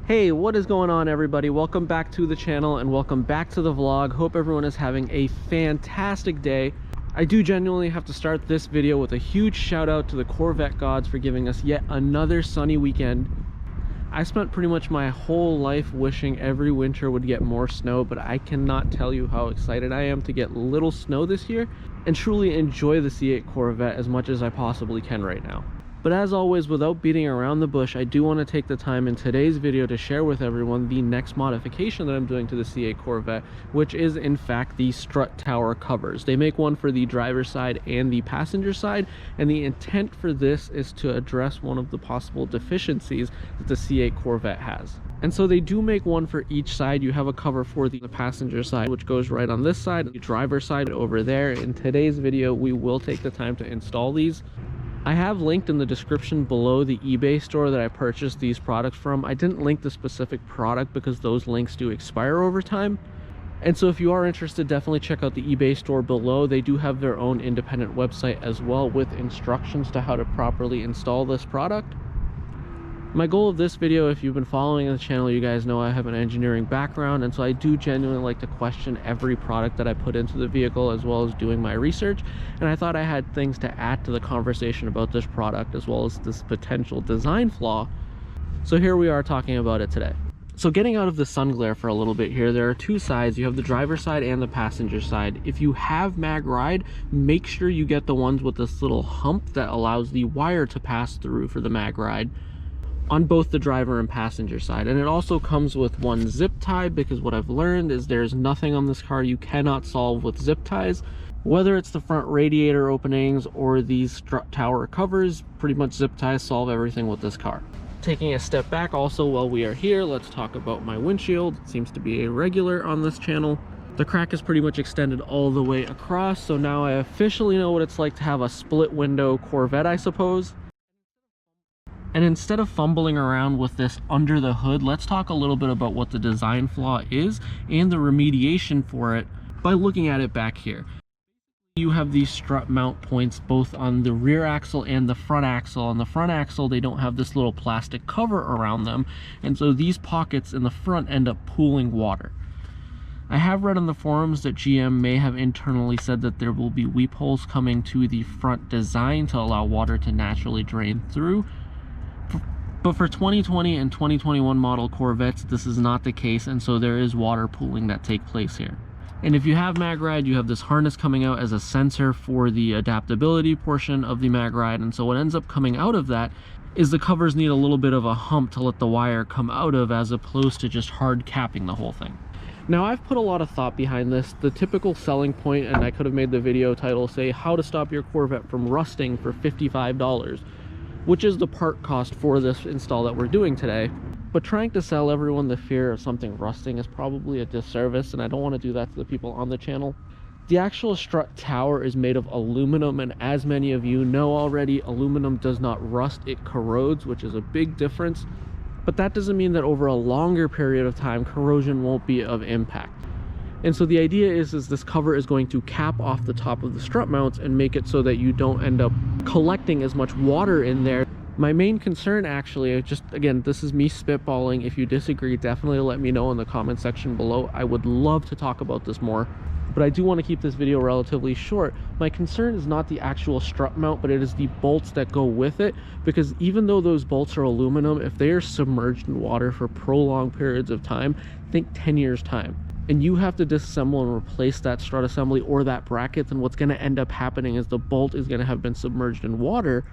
Hey, what is going on, everybody? Welcome back to the channel and welcome back to the vlog. Hope everyone is having a fantastic day. I do genuinely have to start this video with a huge shout out to the Corvette gods for giving us yet another sunny weekend. I spent pretty much my whole life wishing every winter would get more snow, but I cannot tell you how excited I am to get little snow this year and truly enjoy the C8 Corvette as much as I possibly can right now. But as always, without beating around the bush, I do want to take the time in today's video to share with everyone the next modification that I'm doing to the C8 Corvette, which is in fact the strut tower covers. They make one for the driver's side and the passenger side, and the intent for this is to address one of the possible deficiencies that the C8 Corvette has. And so they do make one for each side. You have a cover for the passenger side, which goes right on this side, the driver's side over there. In today's video, we will take the time to install these. I have linked in the description below the eBay store that I purchased these products from. I didn't link the specific product because those links do expire over time. And so if you are interested, definitely check out the eBay store below. They do have their own independent website as well with instructions to how to properly install this product. My goal of this video, if you've been following the channel, you guys know I have an engineering background, and so I do genuinely like to question every product that I put into the vehicle as well as doing my research, and I thought I had things to add to the conversation about this product as well as this potential design flaw. So here we are talking about it today. So getting out of the sun glare for a little bit here, there are two sides. You have the driver's side and the passenger side. If you have mag ride, make sure you get the ones with this little hump that allows the wire to pass through for the mag ride on both the driver and passenger side. And it also comes with one zip tie, because what I've learned is there's nothing on this car you cannot solve with zip ties. Whether it's the front radiator openings or these strut tower covers, pretty much zip ties solve everything with this car. Taking a step back also while we are here, let's talk about my windshield. It seems to be a regular on this channel. The crack is pretty much extended all the way across, so now I officially know what it's like to have a split window Corvette, I suppose. And instead of fumbling around with this under the hood, let's talk a little bit about what the design flaw is and the remediation for it by looking at it back here. You have these strut mount points both on the rear axle and the front axle. On the front axle, they don't have this little plastic cover around them, and so these pockets in the front end up pooling water. I have read on the forums that GM may have internally said that there will be weep holes coming to the front design to allow water to naturally drain through. But for 2020 and 2021 model Corvettes, this is not the case, and so there is water pooling that takes place here. And if you have mag ride, you have this harness coming out as a sensor for the adaptability portion of the mag ride, and so what ends up coming out of that is the covers need a little bit of a hump to let the wire come out of, as opposed to just hard capping the whole thing. Now, I've put a lot of thought behind this. The typical selling point, and I could have made the video title say how to stop your Corvette from rusting for $55, which is the part cost for this install that we're doing today. But trying to sell everyone the fear of something rusting is probably a disservice, and I don't want to do that to the people on the channel. The actual strut tower is made of aluminum, and as many of you know already, aluminum does not rust, it corrodes, which is a big difference. But that doesn't mean that over a longer period of time, corrosion won't be of impact. And so the idea is this cover is going to cap off the top of the strut mounts and make it so that you don't end up collecting as much water in there. My main concern, actually, just again, this is me spitballing. If you disagree, definitely let me know in the comment section below. I would love to talk about this more, but I do want to keep this video relatively short. My concern is not the actual strut mount, but it is the bolts that go with it, because even though those bolts are aluminum, if they are submerged in water for prolonged periods of time, think 10 years time, and you have to disassemble and replace that strut assembly or that bracket, then what's going to end up happening is the bolt is going to have been submerged in water,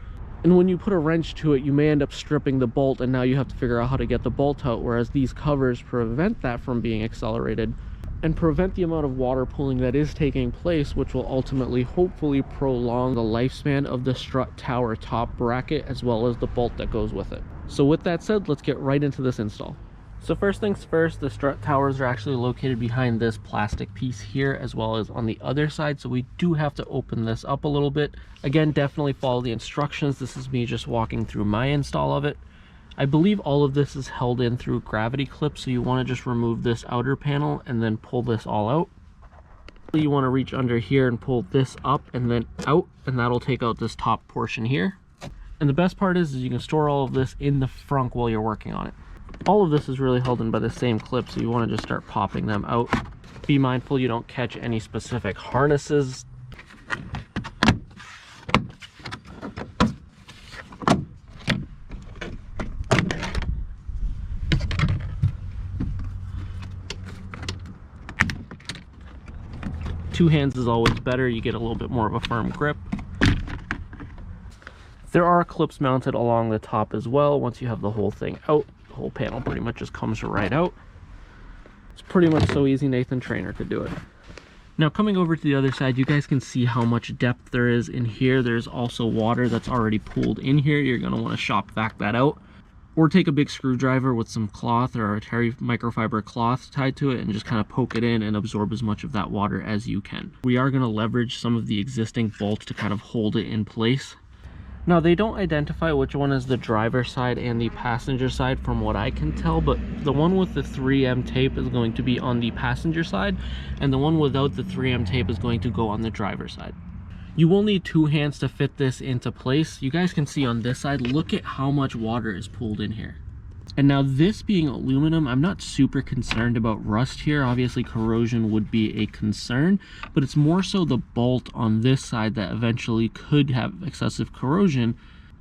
and when you put a wrench to it, you may end up stripping the bolt, and now you have to figure out how to get the bolt out, whereas these covers prevent that from being accelerated and prevent the amount of water pooling that is taking place, which will ultimately hopefully prolong the lifespan of the strut tower top bracket as well as the bolt that goes with it. So with that said, let's get right into this install. So first things first, the strut towers are actually located behind this plastic piece here as well as on the other side, so we do have to open this up a little bit. Again, definitely follow the instructions. This is me just walking through my install of it. I believe all of this is held in through gravity clips, so you want to just remove this outer panel and then pull this all out. You want to reach under here and pull this up and then out, and that'll take out this top portion here. And the best part is you can store all of this in the frunk while you're working on it. All of this is really held in by the same clip, so you want to just start popping them out. Be mindful you don't catch any specific harnesses. Two hands is always better, you get a little bit more of a firm grip. There are clips mounted along the top as well. Once you have the whole thing out, the whole panel pretty much just comes right out. It's pretty much so easy Nathan Trainer could do it. Now coming over to the other side, you guys can see how much depth there is in here. There's also water that's already pooled in here. You're going to want to shop vac that out. Or take a big screwdriver with some cloth or a terry microfiber cloth tied to it and just kind of poke it in and absorb as much of that water as you can. We are going to leverage some of the existing bolts to kind of hold it in place. Now they don't identify which one is the driver side and the passenger side from what I can tell, but the one with the 3M tape is going to be on the passenger side and the one without the 3M tape is going to go on the driver side. You will need two hands to fit this into place. You guys can see on this side, look at how much water is pooled in here. And now this being aluminum, I'm not super concerned about rust here. Obviously corrosion would be a concern, but it's more so the bolt on this side that eventually could have excessive corrosion,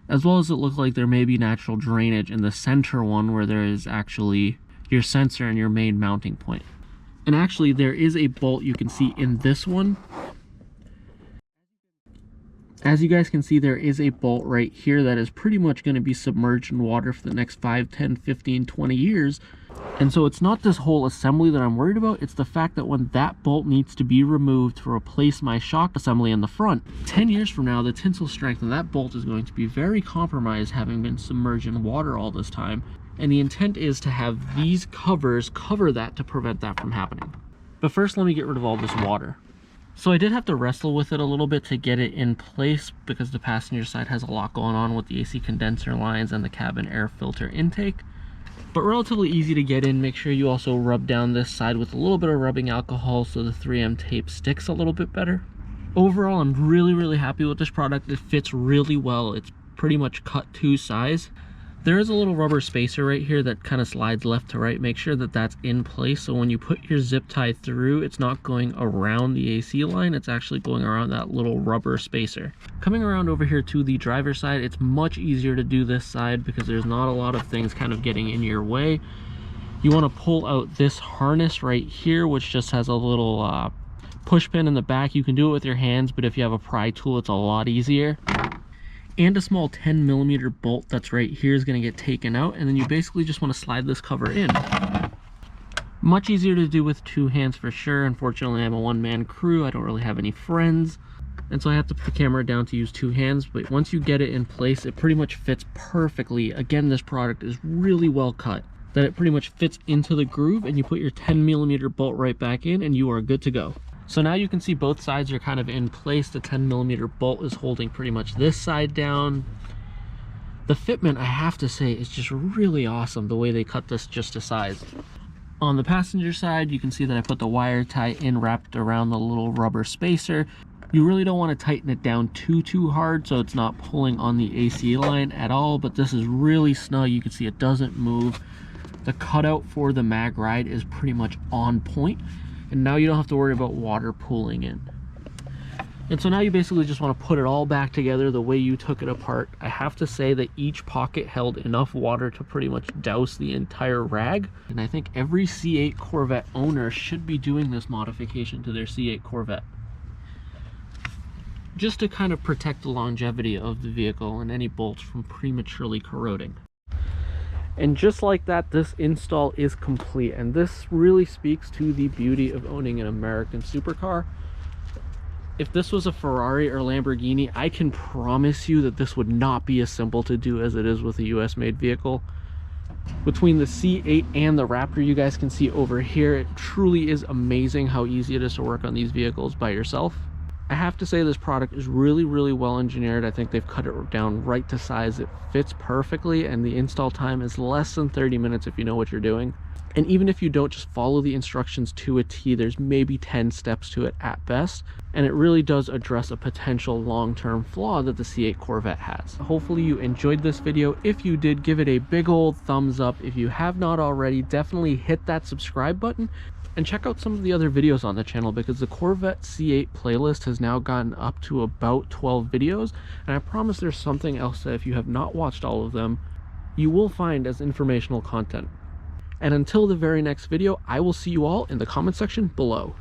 as well as it looks like there may be natural drainage in the center one where there is actually your sensor and your main mounting point. And actually there is a bolt you can see in this one. As you guys can see, there is a bolt right here that is pretty much going to be submerged in water for the next 5, 10, 15, 20 years. And so it's not this whole assembly that I'm worried about, it's the fact that when that bolt needs to be removed to replace my shock assembly in the front, 10 years from now, the tensile strength of that bolt is going to be very compromised, having been submerged in water all this time. And the intent is to have these covers cover that to prevent that from happening. But first, let me get rid of all this water. So I did have to wrestle with it a little bit to get it in place because the passenger side has a lot going on with the AC condenser lines and the cabin air filter intake. But relatively easy to get in. Make sure you also rub down this side with a little bit of rubbing alcohol so the 3M tape sticks a little bit better. Overall, I'm really happy with this product. It fits really well. It's pretty much cut to size. There is a little rubber spacer right here that kind of slides left to right. Make sure that that's in place so when you put your zip tie through, it's not going around the AC line, it's actually going around that little rubber spacer. Coming around over here to the driver's side, it's much easier to do this side because there's not a lot of things kind of getting in your way. You want to pull out this harness right here, which just has a little push pin in the back. You can do it with your hands, but if you have a pry tool, it's a lot easier. And a small 10mm bolt that's right here is going to get taken out, and then you basically just want to slide this cover in. Much easier to do with two hands for sure. Unfortunately, I'm a one-man crew. I don't really have any friends, and so I have to put the camera down to use two hands. But once you get it in place, it pretty much fits perfectly. Again, this product is really well cut, that it pretty much fits into the groove, and you put your 10mm bolt right back in and you are good to go. So now you can see both sides are kind of in place. The 10mm bolt is holding pretty much this side down. The fitment, I have to say, is just really awesome the way they cut this just to size. On the passenger side, you can see that I put the wire tie in wrapped around the little rubber spacer. You really don't want to tighten it down too hard so it's not pulling on the AC line at all, but this is really snug. You can see it doesn't move. The cutout for the mag ride is pretty much on point. And now you don't have to worry about water pooling in. And so now you basically just want to put it all back together the way you took it apart. I have to say that each pocket held enough water to pretty much douse the entire rag. And I think every C8 Corvette owner should be doing this modification to their C8 Corvette, just to kind of protect the longevity of the vehicle and any bolts from prematurely corroding. And just like that, this install is complete, and this really speaks to the beauty of owning an American supercar. If this was a Ferrari or Lamborghini, I can promise you that this would not be as simple to do as it is with a US made vehicle. Between the C8 and the Raptor, you guys can see over here, it truly is amazing how easy it is to work on these vehicles by yourself. I I have to say this product is really well engineered. I think they've cut it down right to size. It fits perfectly, and the install time is less than 30 minutes if you know what you're doing. And even if you don't just follow the instructions to a T, there's maybe 10 steps to it at best, and it really does address a potential long-term flaw that the C8 Corvette has. Hopefully you enjoyed this video. If you did, give it a big old thumbs up. If you have not already, definitely hit that subscribe button and check out some of the other videos on the channel, because the Corvette C8 playlist has now gotten up to about 12 videos, and I promise there's something else that if you have not watched all of them, you will find as informational content. And until the very next video, I will see you all in the comment section below.